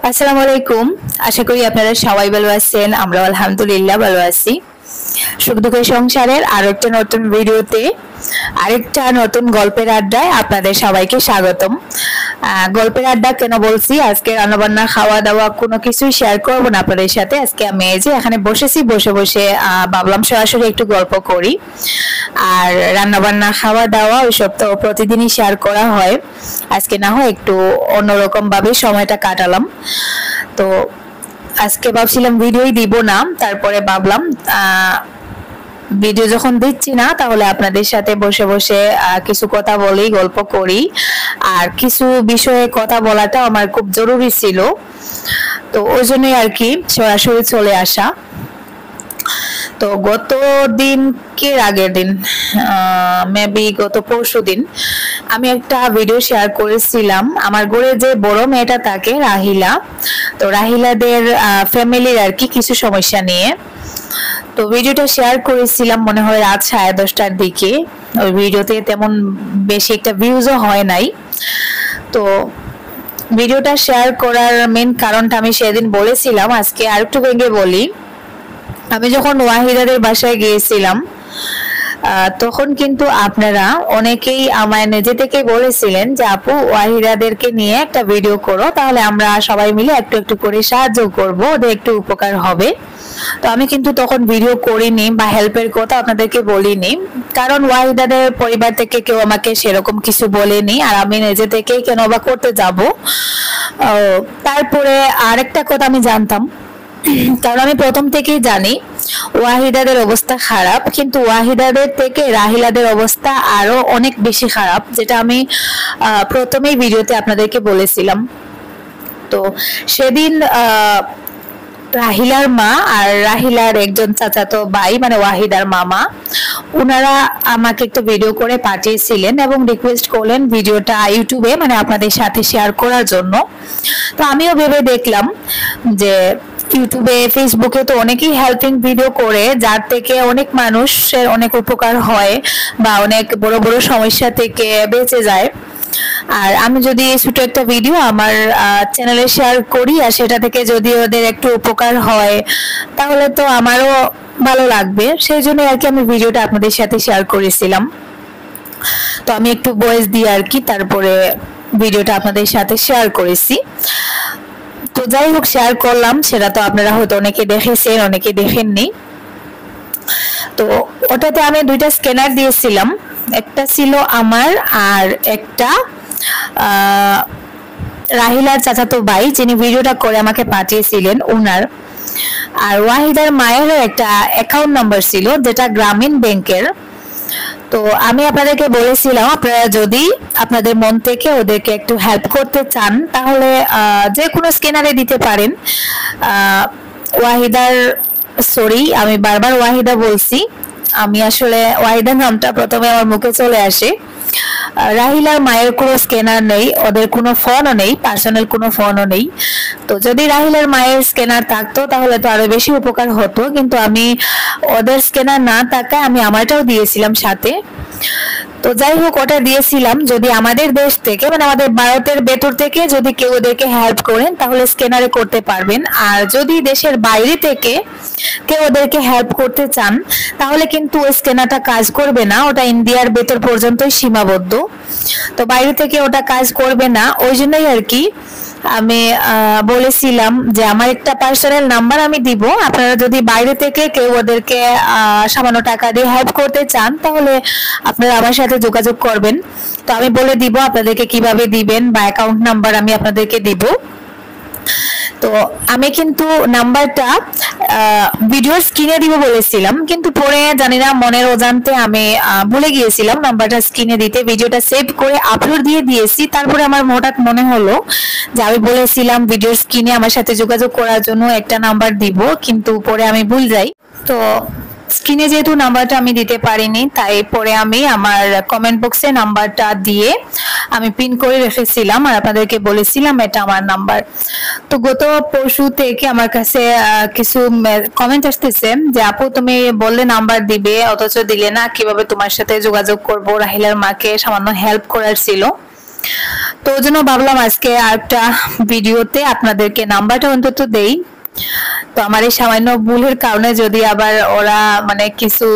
আসসালামু আলাইকুম। আশা করি আপনারা সবাই ভালো আছেন। আমরা আলহামদুলিল্লাহ ভালো আছি। সুখ দুঃখের সংসারের আরেকটা নতুন ভিডিওতে আরেকটা নতুন গল্পের আড্ডায় আপনাদের সবাইকে স্বাগতম। গল্পের আড্ডা কেন বলছি, আজকে রান্নাবান্না খাওয়া দাওয়া কোনো কিছুই শেয়ার করবো না আপনাদের সাথে। আজকে আমি এই যে এখানে বসেছি, বসে বসে ভাবলাম সরাসরি একটু গল্প করি। আর রান্নাবান্না খাওয়া দাওয়া ওইসব তো প্রতিদিনই শেয়ার করা হয়, আজকে না হয় একটু অন্যরকম ভাবে সময়টা কাটালাম। তো আজকে ভাবছিলাম ভিডিওই দিব না, তারপরে ভাবলাম ভিডিও যখন দিচ্ছি না তাহলে আপনাদের সাথে বসে বসে কিছু কথা বলি, গল্প করি। আর কিছু বিষয়ে কথা বলাটা আমার খুব জরুরি ছিল, তো ওই জন্যই আর কি সরাসরি চলে আসা। তো গত দিন কি আগের দিন, মেবি গত পরশু দিন আমি একটা ভিডিও শেয়ার করেছিলাম। আমার ঘরে যে বড় মেয়েটা থাকে রাহিলা, তো রাহিলাদের ফ্যামিলির আর কি কিছু সমস্যা নিয়ে। তো ভিডিওটা শেয়ার করেছিলাম মনে হয় রাত 10:30টার দিকে। ওই ভিডিওতে তেমন বেশি একটা ভিউজও হয় নাই। তো ভিডিওটা শেয়ার করার মেন কারণটা আমি সেদিন বলেছিলাম, আজকে আরেকটু ভেঙে বলি। আমি যখন ওয়াহিদাদের বাসায় গিয়েছিলাম তখন কিন্তু আপনারা অনেকেই আমায় নিজে থেকে বলেছিলেন যে আপু ওয়াহিদাদেরকে নিয়ে একটা ভিডিও করো, তাহলে আমরা সবাই মিলে একটু একটু করে সাহায্য করবো, ওদের একটু উপকার হবে। তো আমি কিন্তু তখন ভিডিও করিনি বা হেল্পের কথা আপনাদেরকে বলিনি, কারণ ওয়াহিদাদের পরিবার থেকে কেউ আমাকে সেরকম কিছু বলেনি, আর আমি নিজে থেকেই কেন বা করতে যাব। তারপরে আরেকটা কথা আমি জানতাম, কারণ আমি প্রথম থেকেই জানি ওয়াহিদাদের অবস্থা খারাপ, কিন্তু ওয়াহিদাদের থেকে রাহিলাদের অবস্থা আরো অনেক বেশি খারাপ, যেটা আমি প্রথমেই ভিডিওতে আপনাদেরকে বলেছিলাম। তো সেদিন রাহিলার মা আর রাহিলার একজন চাচাতো ভাই মানে ওয়াহিদার মামা, ওনারা আমাকে একটা ভিডিও করে পাঠিয়েছিলেন এবং রিকোয়েস্ট করলেন ভিডিওটা ইউটিউবে মানে আপনাদের সাথে শেয়ার করার জন্য। তো আমিও ভেবে দেখলাম যে ইউটিউবে ফেসবুকে তো অনেকেই হেল্পিং ভিডিও করে, যার থেকে অনেক মানুষের অনেক উপকার হয় বা অনেক বড় বড় সমস্যা থেকে বেঁচে যায়। আর আমি যদি ছোট একটা ভিডিও আমার চ্যানেলে শেয়ার করি আর সেটা থেকে যদি ওদের একটু উপকার হয় তাহলে তো আমারও ভালো লাগবে, সেই জন্য আর কি আমি ভিডিওটা আপনাদের সাথে শেয়ার করেছিলাম। তো আমি একটু ভয়েস দিয়ে আর কি তারপরে ভিডিওটা আপনাদের সাথে শেয়ার করেছি। তো যাই হোক, শেয়ার করলাম, সেটা তো আপনারা হয়তো অনেকে দেখেছেন অনেকে দেখেননি। তো ওটাতে আমি দুইটা স্ক্যানার দিয়েছিলাম, একটা ছিল আমার আর একটা রাহিলার চাচাতো ভাই যিনি ভিডিওটা করে আমাকে পাঠিয়েছিলেন ওনার। আর ওয়াহিদার মায়েরও একটা অ্যাকাউন্ট নাম্বার ছিল যেটা গ্রামীণ ব্যাংকের। তো আমি আপনাদেরকে বলেছিলাম আপনারা যদি আপনাদের মন থেকে ওদেরকে একটু হেল্প করতে চান তাহলে যে কোনো স্ক্যানারে দিতে পারেন। ওয়াহিদার সরি আমি বারবার ওয়াহিদা বলছি, আমি আসলে ওয়াহিদার নামটা প্রথমে আমার মুখে চলে আসে। রাহিলার মায়ের কোনো স্ক্যানার নেই, ওদের কোনো ফোনও নেই, পার্সোনাল কোনো ফোনও নেই। তো যদি রাহিলার মায়ের স্ক্যানার থাকতো তাহলে তো আরো বেশি উপকার হতো, কিন্তু আমি ওদের স্ক্যানার না থাকায় আমি আমারটাও দিয়েছিলাম সাথে। তো যাই হোক, ওটা দিয়েছিলাম যদি আমাদের দেশ থেকে মানে আমাদের ভারতের ভেতর থেকে যদি কেউ ওদেরকে হেল্প করেন তাহলে স্ক্যানারে করতে পারবেন। আর যদি দেশের বাইরে থেকে কেউ ওদেরকে হেল্প করতে চান তাহলে কিন্তু ওই স্ক্যানারটা কাজ করবে না, ওটা ইন্ডিয়ার ভেতর পর্যন্তই সীমাবদ্ধ। তো বাইরে থেকে ওটা কাজ করবে না, ওই জন্যই আর কি আমি বলেছিলাম যে আমার একটা পার্সোনাল নাম্বার আমি দিব, আপনারা যদি বাইরে থেকে কেউ ওদেরকে সামান্য টাকা দিয়ে হেল্প করতে চান তাহলে আপনারা আমার সাথে যোগাযোগ করবেন। তো আমি বলে দিব আপনাদেরকে কিভাবে দিবেন বা অ্যাকাউন্ট নাম্বার আমি আপনাদেরকে দিব। তো আমি কিন্তু নাম্বারটা ভিডিওর স্ক্রিনে দিব বলেছিলাম, কিন্তু পরে জানি না মনের অজান্তে আমি ভুলে গিয়েছিলাম নাম্বারটা স্ক্রিনে দিতে। ভিডিওটা সেভ করে আপলোড দিয়ে দিয়েছি, তারপরে আমার হঠাৎ মনে হলো যে আমি বলেছিলাম ভিডিওর স্ক্রিনে আমার সাথে যোগাযোগ করার জন্য একটা নাম্বার দিব, কিন্তু পরে আমি ভুল যাই। তো স্ক্রিনে যেহেতু নাম্বারটা আমি দিতে পারিনি তাই পরে আমি আমার কমেন্ট বক্সে নাম্বারটা দিয়ে আমি পিন করে রেখেছিলাম আর আপনাদেরকে বলেছিলাম এটা আমার নাম্বার। তো গত পরশু থেকে আমার কাছে কিছু কমেন্ট আসতেছে যে আপু তুমি বললে নাম্বার দিবে অথচ দিলে না, কিভাবে তোমার সাথে যোগাযোগ করব, রাহিলার মাকে সামান্য হেল্প করার ছিল। তো ওই জন্য ভাবলাম আজকে আরেকটা ভিডিওতে আপনাদেরকে নাম্বারটা অন্তত দেই। তো আমার এই সামান্য ভুলের কারণে যদি আবার ওরা মানে কিছু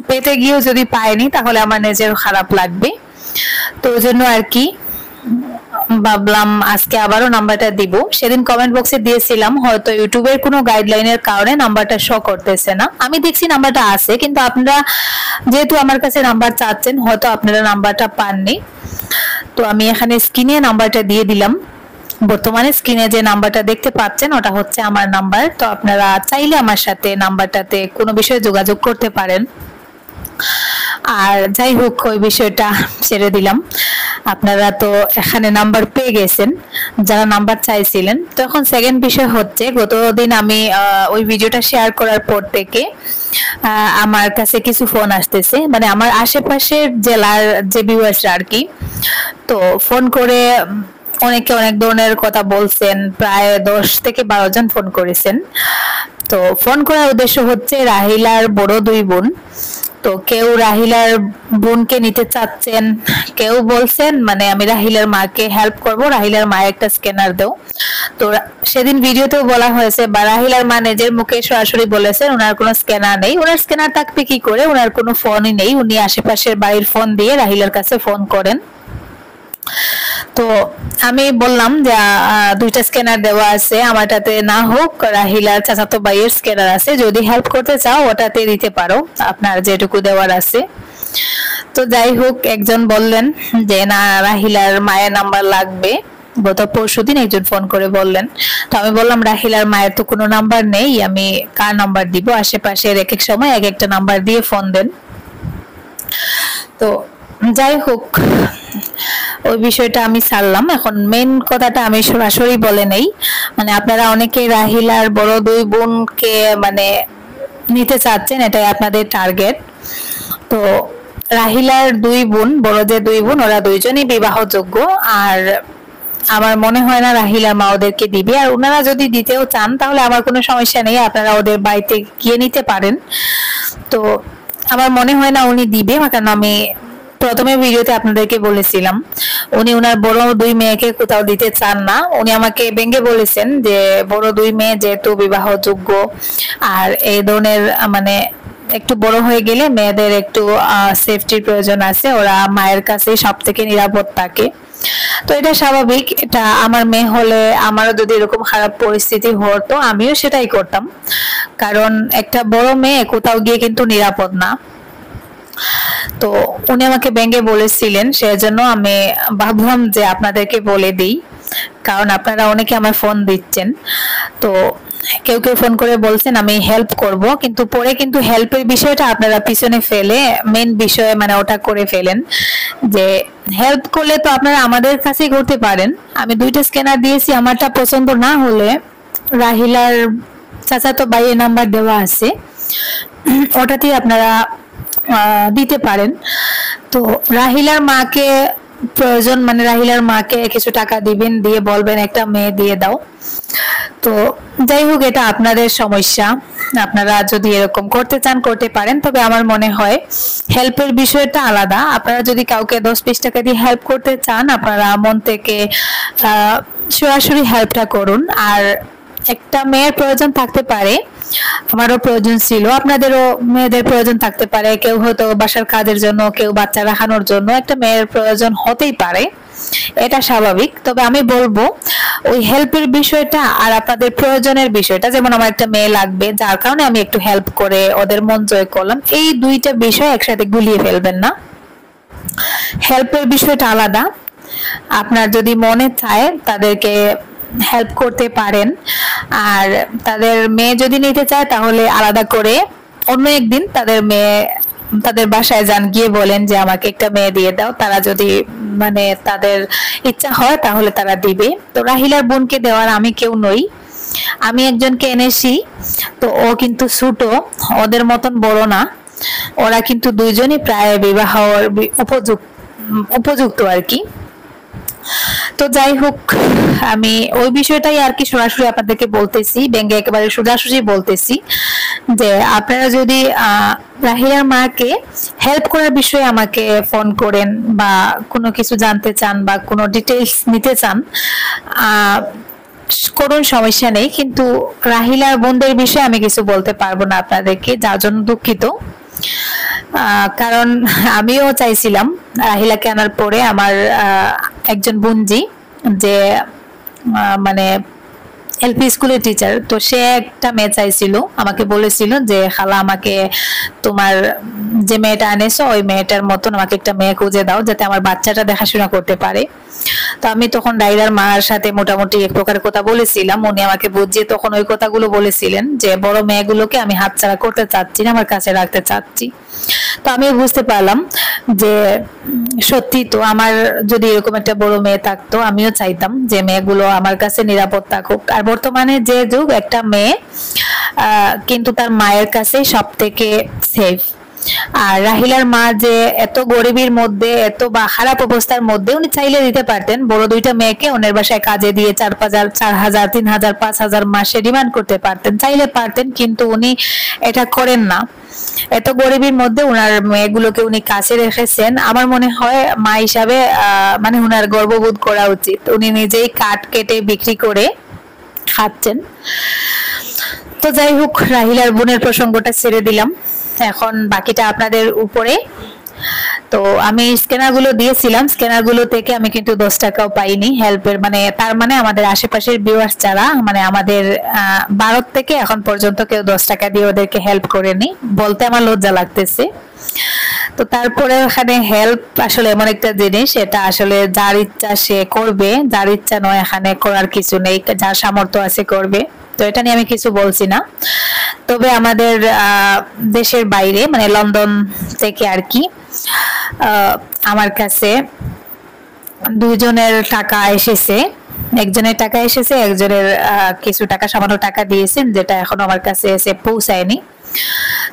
পেতে গিয়েও যদি পায়নি তাহলে আমার নিজের খারাপ লাগবে। তো ওই জন্য আর কি ভাবলাম আজকে আবারও নাম্বারটা দিব। সেদিন কমেন্ট বক্সে দিয়েছিলাম, হয়তো ইউটিউবের কোনো গাইডলাইনের কারণে নাম্বারটা শো করতেছে না। আমি দেখছি নাম্বারটা আছে, কিন্তু আপনারা যেহেতু আমার কাছে নাম্বার চাচ্ছেন, হয়তো আপনারা নাম্বারটা পাননি। তো আমি এখানে স্ক্রিনে নাম্বারটা দিয়ে দিলাম। বর্তমানে স্ক্রিনে যে নাম্বারটা দেখতে পাচ্ছেন ওটা হচ্ছে আমার নাম্বার। তো আপনারা চাইলে আমার সাথে নাম্বারটাতে কোনো বিষয়ে যোগাযোগ করতে পারেন। আর যাই হোক, ওই বিষয়টা ছেড়ে দিলাম। আপনারা তো এখানে নাম্বার পেয়ে গেছেন যারা নাম্বার চাইছিলেন। তো এখন সেকেন্ড বিষয় হচ্ছে, গতদিন আমি ওই ভিডিওটা শেয়ার করার পর থেকে আমার কাছে কিছু ফোন আসতেছে, মানে আমার আশেপাশের জেলার যে ভিউয়ার্সরা আর কি। তো ফোন করে অনেকে অনেক ধরনের কথা বলছেন, প্রায় 10 থেকে 12 জন ফোন করেছেন। তো ফোন করার উদ্দেশ্য হচ্ছে রাহিলার বড় 2 বোন। তো কেউ রাহিলার বোনকে নিতে চাচ্ছেন, কেউ বলছেন মানে আমি রাহিলার মাকে হেল্প করব, রাহিলার মায়ের একটা স্ক্যানার দাও। তো সেদিন ভিডিওতেও বলা হয়েছে বা রাহিলার মা নিজের মুখে সরাসরি বলেছেন ওনার কোনো স্ক্যানার নেই। ওনার স্ক্যানার থাকবে কি করে, ওনার কোনো ফোনই নেই। উনি আশেপাশের বাড়ির ফোন দিয়ে রাহিলার কাছে ফোন করেন। তো আমি বললাম যে 2টা স্ক্যানার দেওয়া আছে, আমারটাতে না হোক রাহিলার চাচাতো ভাইয়ের স্ক্যানার আছে, যদি হেল্প করতে চাও ওটাতে দিতে পারো, আপনার যেটুকু দেওয়ার আছে। তো যাই হোক, একজন বললেন যে না রাহিলার মায়ের নাম্বার লাগবে। গত পরশুদিন একজন ফোন করে বললেন। তো আমি বললাম রাহিলার মায়ের তো কোনো নাম্বার নেই, আমি কার নাম্বার দিব? আশেপাশের এক এক সময় এক একটা নাম্বার দিয়ে ফোন দেন। তো যাই হোক, ওই বিষয়টা আমি ছাড়লাম। এখন মেইন কথাটা আমি সরাসরি বলে নেই। মানে আপনারা অনেকে রাহিলার বড় 2 বোনকে মানে নিতে চাচ্ছেন, এটাই আপনাদের টার্গেট। তো রাহিলার 2 বোন, বড় যে 2 বোন, ওরা 2জনই বিবাহযোগ্য। আর আমার মনে হয় না রাহিলার মা ওদেরকে দিবে। আর ওনারা যদি দিতেও চান তাহলে আমার কোনো সমস্যা নেই, আপনারা ওদের বাড়িতে গিয়ে নিতে পারেন। তো আমার মনে হয় না উনি দিবে, কারণ আমি প্রথমে ভিডিওতে আপনাদেরকে বলেছিলাম উনি ওনার বড় 2 মেয়েকে কোথাও দিতে চান না। উনি আমাকে ব্যঙ্গে বলেছেন যে বড় 2 মেয়ে যেহেতু বিবাহযোগ্য, আর এই ধরনের মানে একটু বড় হয়ে গেলে মেয়েদের একটু সেফটির প্রয়োজন আছে, ওরা মায়ের কাছে সব থেকে নিরাপদ থাকে। তো এটা স্বাভাবিক। এটা আমার মেয়ে হলে আমারও যদি এরকম খারাপ পরিস্থিতি হতো আমিও সেটাই করতাম, কারণ একটা বড় মেয়ে কোথাও গিয়ে কিন্তু নিরাপদ না। তো উনি আমাকে ব্যঙ্গে বলেছিলেন, সেজন্য আমি ভাবলাম যে আপনাদেরকে বলে দিই, কারণ আপনারা অনেকে আমার ফোন দিচ্ছেন। তো কেউ কেউ ফোন করে বলছেন আমি হেল্প করব, কিন্তু পরে কিন্তু হেল্পের বিষয়টা আপনারা পিছনে ফেলে মেইন বিষয়ে মানে ওটা করে ফেলেন যে হেল্প করলে তো আপনারা আমাদের কাছেই করতে পারেন। আমি 2টা স্ক্যানার দিয়েছি, আমারটা পছন্দ না হলে রাহিলার চাচাতো ভাইয়ের নাম্বার দেওয়া আছে, ওটাতেই আপনারা দিতে পারেন। তো রাহিলার মাকে প্রয়োজন, মানে রাহিলার মাকে কিছু টাকা দিবেন, দিয়ে বলবেন একটা মেয়ে দিয়ে দাও। তো যাই হোক, এটা আপনাদের সমস্যা, আপনারা যদি এরকম করতে চান করতে পারেন। তবে আমার মনে হয় হেল্পের বিষয়টা আলাদা। আপনারা যদি কাউকে 10-20 টাকা দিয়ে হেল্প করতে চান, আপনারা মন থেকে সরাসরি হেল্পটা করুন। আর একটা মেয়ের প্রয়োজন থাকতে পারে, আমারও প্রয়োজন ছিল, আপনাদেরও মেয়েদের প্রয়োজন থাকতে পারে। কেউ হয়তো বাসার কাজের জন্য, কেউ বাচ্চা রাখানোর জন্য একটা মেয়ের প্রয়োজন হতেই পারে, এটা স্বাভাবিক। তবে আমি বলবো ওই হেল্পের বিষয়টা আর আপনাদের প্রয়োজনের বিষয়টা, যেমন আমার একটা মেয়ে লাগবে যার কারণে আমি একটু হেল্প করে ওদের মন জয় করলাম, এই 2টা বিষয় একসাথে গুলিয়ে ফেলবেন না। হেল্পের বিষয়টা আলাদা। আপনার যদি মনে চায় তাদেরকে হেল্প করতে পারেন, আর তাদের মেয়ে যদি নিতে চায় তাহলে আলাদা করে অন্য একদিন তাদের বাসায় যান, গিয়ে বলেন যে আমাকে একটা মেয়ে দিয়ে দাও। তারা যদি মানে তাদের ইচ্ছা হয় তাহলে তারা দিবে। তো রাহিলার বোনকে দেওয়ার আমি কেউ নই, আমি একজনকে এনেছি। তো ও কিন্তু ছোট, ওদের মতন বড় না, ওরা কিন্তু 2জনই প্রায় বিবাহের উপযুক্ত আর কি। তো যাই হোক, আমি ওই বিষয়টাই আর কি সরাসরি আপনাদেরকে বলতেছি, ব্যঙ্গে একেবারে সোজাসুজি বলতেছি যে আপনারা যদি রাহিলার মাকে হেল্প করার বিষয়ে আমাকে ফোন করেন বা কোনো কিছু জানতে চান বা কোনো ডিটেইলস নিতে চান করুন, সমস্যা নেই। কিন্তু রাহিলার বোনদের বিষয়ে আমি কিছু বলতে পারবো না আপনাদেরকে, যার জন্য দুঃখিত। কারণ আমিও চাইছিলাম রাহিলাকে আনার পরে আমার একজন বোনজি যে মানে এলপি স্কুলের টিচার, তো সে একটা মেয়ে চাইছিল, আমাকে বলেছিল যে খালা আমাকে তোমার যে মেয়েটা আনেছো ওই মেয়েটার মতন আমাকে একটা মেয়ে খুঁজে দাও যাতে আমার বাচ্চাটা দেখাশোনা করতে পারে। তো আমি তখন রাহিলার মার সাথে মোটামুটি এক প্রকার কথা বলেছিলাম, উনি আমাকে বুঝিয়ে তখন ওই কথাগুলো বলেছিলেন যে বড় মেয়েগুলোকে আমি হাতছাড়া করতে চাচ্ছি না, আমার কাছে রাখতে চাচ্ছি। তো আমি বুঝতে পারলাম যে সত্যি তো আমার যদি এরকম একটা বড় মেয়ে থাকতো আমিও চাইতাম যে মেয়েগুলো আমার কাছে নিরাপদ থাকুক। আর বর্তমানে যে যুগ, একটা মেয়ে কিন্তু তার মায়ের কাছে সব থেকে সেফ। আর রাহিলার মা যে এত গরিবের মধ্যে, এত বা খারাপ অবস্থার মধ্যে, উনি চাইলে দিতে পারতেন বড় দুইটা মেয়েকে ওনার বাসায় কাজে দিয়ে 4,000, 4,000, 3,000, 5,000 মাসে ডিমান্ড করতে পারতেন, চাইলে পারতেন, কিন্তু উনি এটা করেন না। এত গরিবের মধ্যে ওনার মেয়েগুলোকে উনি কাছে রেখেছেন। আমার মনে হয় মা হিসাবে মানে ওনার গর্ববোধ করা উচিত। উনি নিজেই কাঠ কেটে বিক্রি করে খাচ্ছেন। তো যাই হোক, রাহিলার বোনের প্রসঙ্গটা ছেড়ে দিলাম, এখন বাকিটা আপনাদের উপরে। তো আমি স্ক্যানারগুলো দিয়েছিলাম, স্ক্যানারগুলো থেকে আমি কিন্তু 10 টাকাও পাইনি হেল্পের, মানে তার মানে আমাদের আশেপাশের ভিউয়ার্স যারা, মানে আমাদের ভারত থেকে এখন পর্যন্ত কেউ 10 টাকা দিয়ে ওদেরকে হেল্প করেনি, বলতে আমার লজ্জা লাগতেছে। তো তারপরে এখানে হেল্প আসলে এমন একটা জিনিস, এটা আসলে যার ইচ্ছা সে করবে, যার ইচ্ছা নয় এখানে করার কিছু নেই, যার সামর্থ্য আছে করবে। তো এটা নিয়ে আমি কিছু বলছি না। তবে আমাদের দেশের বাইরে মানে লন্ডন থেকে আর কি আমার কাছে দুইজনের টাকা এসেছে, একজনের টাকা এসেছে, একজনের কিছু টাকা, সামান্য টাকা দিয়েছেন, যেটা এখনো আমার কাছে এসে পৌঁছায়নি।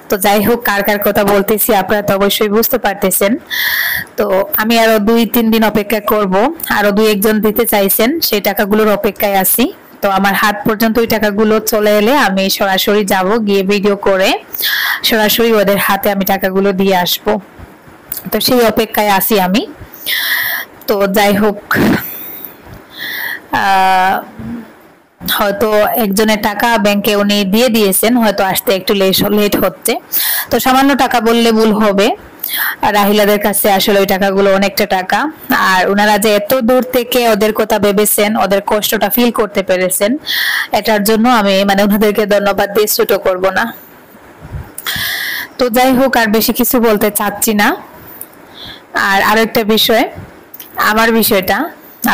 তো যাই হোক, কার কার কথা বলতেছি আপনারা তো অবশ্যই বুঝতে পারতেছেন। তো আমি আরো 2-3 দিন অপেক্ষা করব, আরো 2-1 জন দিতে চাইছেন, সেই টাকাগুলোর অপেক্ষায় আছি। তো আমার হাত পর্যন্ত ওই টাকাগুলো চলে এলে আমি সরাসরি যাব, গিয়ে ভিডিও করে সরাসরি ওদের হাতে আমি টাকাগুলো দিয়ে আসব। তো সেই অপেক্ষায় আছি আমি। তো যাই হোক, হয়তো একজনের টাকা ব্যাংকে উনি দিয়ে দিয়েছেন, হয়তো আসতে একটু লেট হচ্ছে। তো সামান্য টাকা বললে ভুল হবে, রাহিলাদের কাছে আসলে ওই টাকাগুলো অনেকটা টাকা। আর ওনারা যে এত দূর থেকে ওদের কথা ভেবেছেন, ওদের কষ্টটা ফিল করতে পেরেছেন, এটার জন্য আমি মানে ওনাদেরকে ধন্যবাদ দিয়ে ছোট করব না। তো যাই হোক, আর বেশি কিছু বলতে চাচ্ছি না। আর আরেকটা বিষয়, আমার বিষয়টা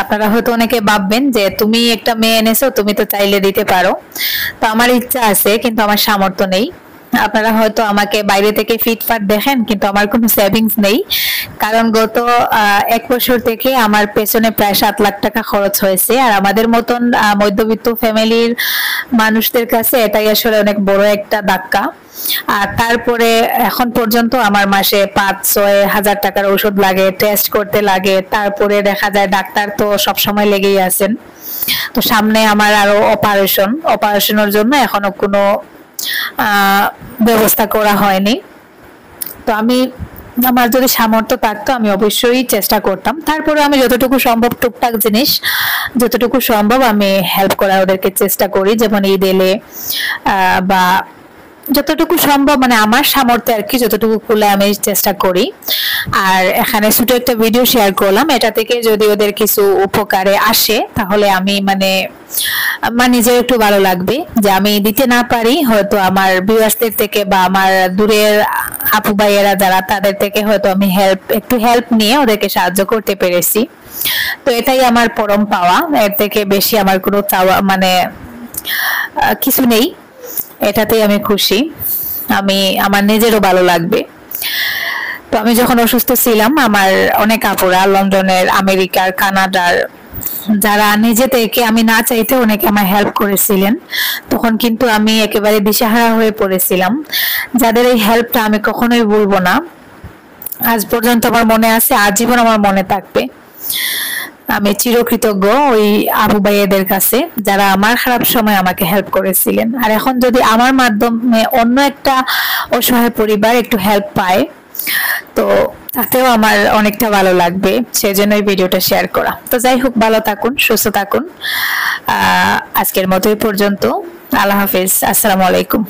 আপনারা হয়তো অনেকে ভাববেন যে তুমি একটা মেয়ে এনেছো, তুমি তো চাইলে দিতে পারো। তো আমার ইচ্ছা আছে কিন্তু আমার সামর্থ্য নেই। আপনারা হয়তো আমাকে বাইরে থেকে ফিটফাট দেখেন, কিন্তু আমার কোনো সেভিংস নেই। কারণ গত 1 বছর থেকে আমার পেছনে প্রায় 7 লাখ টাকা খরচ হয়েছে। আর আমাদের মতন মধ্যবিত্ত ফ্যামিলির মানুষদের কাছে এটাই আসলে অনেক বড় একটা ধাক্কা। আর তারপরে এখন পর্যন্ত আমার মাসে 5-6 হাজার টাকার ওষুধ লাগে, টেস্ট করতে লাগে, তারপরে দেখা যায় ডাক্তার তো সবসময় লেগেই আছেন। তো সামনে আমার আরো অপারেশনের জন্য এখনো কোনো ব্যবস্থা করা হয়নি। তো আমি, আমার যদি সামর্থ্য থাকতো আমি অবশ্যই চেষ্টা করতাম। তারপরে আমি যতটুকু সম্ভব টুকটাক জিনিস যতটুকু সম্ভব আমি হেল্প করার ওদেরকে চেষ্টা করি, যেমন ঈদ এলে বা যতটুকু সম্ভব মানে আমার সামর্থ্যে আর কি, যতটুকু খুলে আমি চেষ্টা করি। আর এখানে ছোট একটা ভিডিও শেয়ার করলাম, এটা থেকে যদি ওদের কিছু উপকারে আসে তাহলে আমি মানে আমার নিজের একটু ভালো লাগবে। যে আমি দিতে না পারি হয়তো আমার ভিউয়ার্সদের থেকে বা আমার দূরের আপু ভাইয়েরা যারা, তাদের থেকে হয়তো আমি একটু হেল্প নিয়ে ওদেরকে সাহায্য করতে পেরেছি। তো এটাই আমার পরম পাওয়া, এর থেকে বেশি আমার কোনো চাওয়া মানে কিছু নেই। এটাতেই আমি খুশি, আমার নিজেরও ভালো লাগবে। তো আমি যখন অসুস্থ ছিলাম, আমার অনেক আপুরা লন্ডনের, আমেরিকার, কানাডার যারা নিজে থেকে আমি না চাইতে অনেকে আমার হেল্প করেছিলেন। তখন কিন্তু আমি একেবারে দিশাহারা হয়ে পড়েছিলাম, যাদের এই হেল্পটা আমি কখনোই ভুলবো না। আজ পর্যন্ত আমার মনে আছে, আজীবন আমার মনে থাকবে। আমি চিরকৃতজ্ঞ ওই আপু ভাইয়াদের কাছে যারা আমার খারাপ সময় আমাকে হেল্প করেছিলেন। আর এখন যদি আমার মাধ্যমে অন্য একটা অসহায় পরিবার একটু হেল্প পায় তো তাতেও আমার অনেকটা ভালো লাগবে, সেজন্যই ভিডিওটা শেয়ার করা। তো যাই হোক, ভালো থাকুন, সুস্থ থাকুন। আজকের মতো এই পর্যন্ত। আল্লাহ হাফেজ, আসসালামু আলাইকুম।